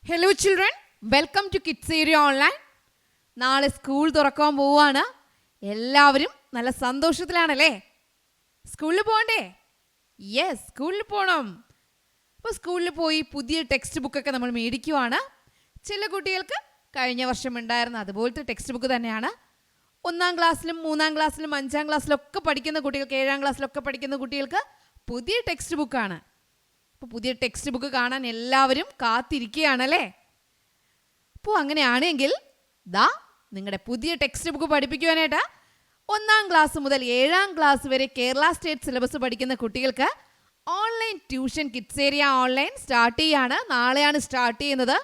Hello children, welcome to kids area online. നാളെ school തുറക്കാൻ പോവാണ്. എല്ലാവരും നല്ല സന്തോഷത്തിലാണല്ലേ? സ്കൂളിൽ പോകണ്ടേ? യെസ്, സ്കൂളിൽ പോകണം. അപ്പോൾ സ്കൂളിൽ പോയി പുതിയ ടെക്സ്റ്റ് ബുക്കൊക്കെ നമ്മൾ മേടിക്കുവാണ്. ചില കുട്ടികൾക്ക് കഴിഞ്ഞ വർഷം ഉണ്ടായിരുന്ന അതുപോലത്തെ ടെക്സ്റ്റ് ബുക്ക് തന്നെയാണ്. 1-ാം ക്ലാസ്സിലും 3-ാം ക്ലാസ്സിലും 5-ാം ക്ലാസ്സിലൊക്കെ പഠിക്കുന്ന കുട്ടികൾക്ക്, 7-ാം ക്ലാസ്സിലൊക്കെ പഠിക്കുന്ന കുട്ടികൾക്ക് പുതിയ ടെക്സ്റ്റ് ബുക്കാണ്. അപ്പോൾ പുതിയ ടെക്സ്റ്റ് ബുക്ക് കാണാൻ എല്ലാവരും കാത്തിരിക്കുകയാണല്ലേ? അപ്പോൾ അങ്ങനെയാണെങ്കിൽ നിങ്ങളുടെ പുതിയ ടെക്സ്റ്റ് ബുക്ക് പഠിപ്പിക്കുവാനായിട്ട് 1-ാം ക്ലാസ് മുതൽ 7-ാം ക്ലാസ് വരെ കേരള സ്റ്റേറ്റ് സിലബസ് പഠിക്കുന്ന കുട്ടികൾക്ക് online tuition kids area online start ചെയ്യാണ്. നാളെയാണ് സ്റ്റാർട്ട് ചെയ്യുന്നത്.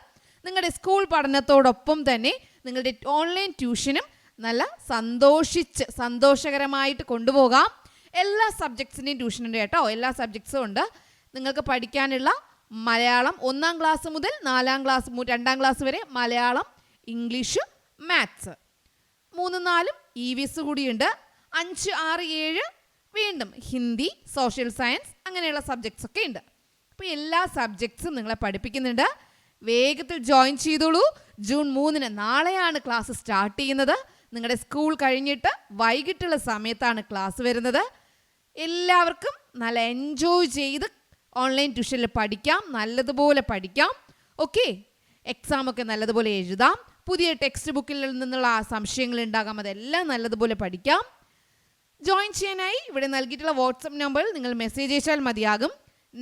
നിങ്ങളുടെ സ്കൂൾ പഠനത്തോടൊപ്പം തന്നെ നിങ്ങളുടെ ഓൺലൈൻ ട്യൂഷനും നല്ല സന്തോഷകരമായിട്ട് കൊണ്ടുപോകാം. എല്ലാ സബ്ജക്ട്സിൻ്റെയും ട്യൂഷൻ ഉണ്ട് കേട്ടോ. എല്ലാ സബ്ജക്ട്സും ഉണ്ട്. നിങ്ങൾക്ക് പഠിക്കാനുള്ള മലയാളം 1-ാം ക്ലാസ് മുതൽ 4-ാം ക്ലാസ് 2-ാം ക്ലാസ് വരെ മലയാളം, ഇംഗ്ലീഷ്, മാത്സ് 3-4 EVS കൂടിയുണ്ട്. 5, 6, 7 വീണ്ടും ഹിന്ദി, സോഷ്യൽ സയൻസ് അങ്ങനെയുള്ള സബ്ജക്ട്സ് ഒക്കെ ഉണ്ട്. അപ്പോൾ എല്ലാ സബ്ജക്ട്സും നിങ്ങളെ പഠിപ്പിക്കുന്നുണ്ട്. വേഗത്തിൽ ജോയിൻ ചെയ്തോളൂ. ജൂൺ 3-ന് നാളെയാണ് ക്ലാസ് സ്റ്റാർട്ട് ചെയ്യുന്നത്. നിങ്ങളുടെ സ്കൂൾ കഴിഞ്ഞിട്ട് വൈകിട്ടുള്ള സമയത്താണ് ക്ലാസ് വരുന്നത്. എല്ലാവർക്കും നല്ല എൻജോയ് ചെയ്ത് ഓൺലൈൻ ട്യൂഷനിൽ പഠിക്കാം, നല്ലതുപോലെ പഠിക്കാം. ഓക്കെ, എക്സാമൊക്കെ നല്ലതുപോലെ എഴുതാം. പുതിയ ടെക്സ്റ്റ് ബുക്കിൽ നിന്നുള്ള സംശയങ്ങൾ ഉണ്ടാകാം, അതെല്ലാം നല്ലതുപോലെ പഠിക്കാം. ജോയിൻ ചെയ്യാനായി ഇവിടെ നൽകിയിട്ടുള്ള വാട്സപ്പ് നമ്പറിൽ നിങ്ങൾ മെസ്സേജ് അയച്ചാൽ മതിയാകും.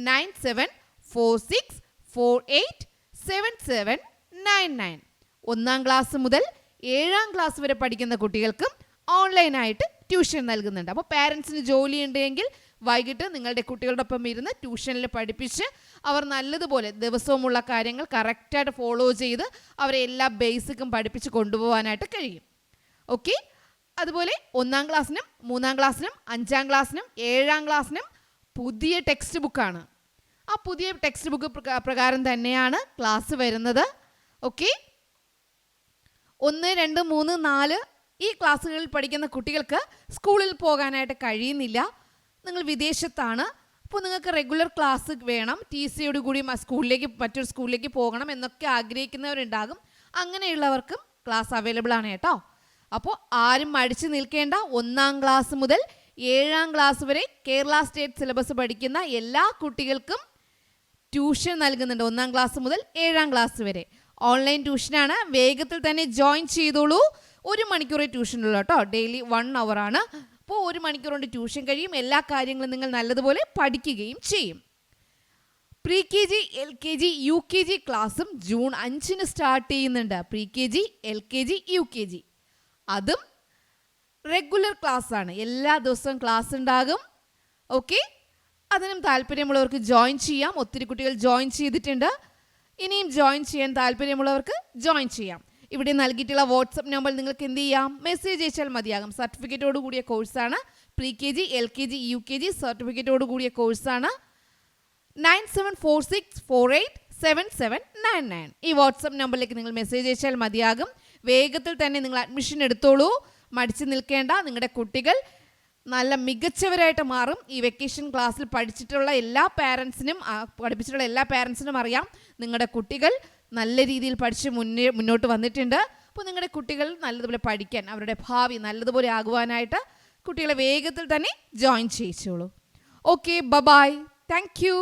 9746487799. 1-ാം ക്ലാസ് മുതൽ 7-ാം ക്ലാസ് വരെ പഠിക്കുന്ന കുട്ടികൾക്കും ഓൺലൈനായിട്ട് ട്യൂഷൻ നൽകുന്നുണ്ട്. അപ്പോൾ പാരൻസിന് ജോലി ഉണ്ടെങ്കിൽ വൈകിട്ട് നിങ്ങളുടെ കുട്ടികളോടൊപ്പം ഇരുന്ന് ട്യൂഷനിൽ പഠിപ്പിച്ച് അവർ നല്ലതുപോലെ ദിവസവുമുള്ള കാര്യങ്ങൾ കറക്റ്റായിട്ട് ഫോളോ ചെയ്ത് അവരെ എല്ലാ ബേസിക്കും പഠിപ്പിച്ച് കൊണ്ടുപോകാനായിട്ട് കഴിയും. ഓക്കെ, അതുപോലെ 1-ാം ക്ലാസ്സിനും 3-ാം ക്ലാസ്സിനും 5-ാം ക്ലാസ്സിനും 7-ാം ക്ലാസ്സിനും പുതിയ ടെക്സ്റ്റ് ബുക്കാണ്. ആ പുതിയ ടെക്സ്റ്റ് ബുക്ക് പ്രകാരം തന്നെയാണ് ക്ലാസ് വരുന്നത്. ഓക്കെ, 1, 2, 3, 4 ഈ ക്ലാസ്സുകളിൽ പഠിക്കുന്ന കുട്ടികൾക്ക് സ്കൂളിൽ പോകാനായിട്ട് കഴിയുന്നില്ല. നിങ്ങൾ വിദേശത്താണ്. അപ്പോൾ നിങ്ങൾക്ക് റെഗുലർ ക്ലാസ് വേണം. TC കൂടി സ്കൂളിലേക്ക്, മറ്റൊരു സ്കൂളിലേക്ക് പോകണം എന്നൊക്കെ ആഗ്രഹിക്കുന്നവരുണ്ടാകും. അങ്ങനെയുള്ളവർക്കും ക്ലാസ് അവൈലബിൾ ആണ് കേട്ടോ. അപ്പോൾ ആരും മടിച്ചു നിൽക്കേണ്ട. 1-ാം ക്ലാസ് മുതൽ 7-ാം ക്ലാസ് വരെ കേരള സ്റ്റേറ്റ് സിലബസ് പഠിക്കുന്ന എല്ലാ കുട്ടികൾക്കും ട്യൂഷൻ നൽകുന്നുണ്ട്. 1-ാം ക്ലാസ് മുതൽ 7-ാം ക്ലാസ് വരെ ഓൺലൈൻ ട്യൂഷനാണ്. വേഗത്തിൽ തന്നെ ജോയിൻ ചെയ്തോളൂ. 1 മണിക്കൂറേ ട്യൂഷനുള്ളൂ കേട്ടോ. ഡെയിലി 1 hour ആണ്. അപ്പോൾ 1 മണിക്കൂർ കൊണ്ട് ട്യൂഷൻ കഴിയും. എല്ലാ കാര്യങ്ങളും നിങ്ങൾ നല്ലതുപോലെ പഠിക്കുകയും ചെയ്യും. pre-KG, LKG, UKG ക്ലാസ്സും ജൂൺ 5-ന് സ്റ്റാർട്ട് ചെയ്യുന്നുണ്ട്. pre-KG, LKG, UKG അതും റെഗുലർ ക്ലാസ് ആണ്. എല്ലാ ദിവസവും ക്ലാസ് ഉണ്ടാകും. ഓക്കെ, അതിനും താല്പര്യമുള്ളവർക്ക് ജോയിൻ ചെയ്യാം. ഒത്തിരി കുട്ടികൾ ജോയിൻ ചെയ്തിട്ടുണ്ട്. ഇനിയും ജോയിൻ ചെയ്യാൻ താല്പര്യമുള്ളവർക്ക് ജോയിൻ ചെയ്യാം. ഇവിടെ നൽകിയിട്ടുള്ള വാട്സപ്പ് നമ്പർ നിങ്ങൾക്ക് എന്ത് ചെയ്യാം, മെസ്സേജ് അയച്ചാൽ മതിയാകും. സർട്ടിഫിക്കറ്റോട് കൂടിയ കോഴ്സാണ്. pre-KG, LKG, UKG സർട്ടിഫിക്കറ്റോട് കൂടിയ കോഴ്സാണ്. 9746487799 ഈ വാട്സപ്പ് നമ്പറിലേക്ക് നിങ്ങൾ മെസ്സേജ് അയച്ചാൽ മതിയാകും. വേഗത്തിൽ തന്നെ നിങ്ങൾ അഡ്മിഷൻ എടുത്തോളൂ. മടിച്ചു നിൽക്കേണ്ട. നിങ്ങളുടെ കുട്ടികൾ നല്ല മികച്ചവരായിട്ട് മാറും. ഈ വെക്കേഷൻ ക്ലാസ്സിൽ പഠിപ്പിച്ചിട്ടുള്ള എല്ലാ പാരൻസിനും അറിയാം നിങ്ങളുടെ കുട്ടികൾ നല്ല രീതിയിൽ പഠിച്ച് മുന്നോട്ട് വന്നിട്ടുണ്ട്. അപ്പോൾ നിങ്ങളുടെ കുട്ടികൾ നല്ലതുപോലെ പഠിക്കാൻ, അവരുടെ ഭാവി നല്ലതുപോലെ ആകുവാനായിട്ട് കുട്ടികളെ വേഗത്തിൽ തന്നെ ജോയിൻ ചെയ്യിച്ചോളൂ. Okay, bye, thank U.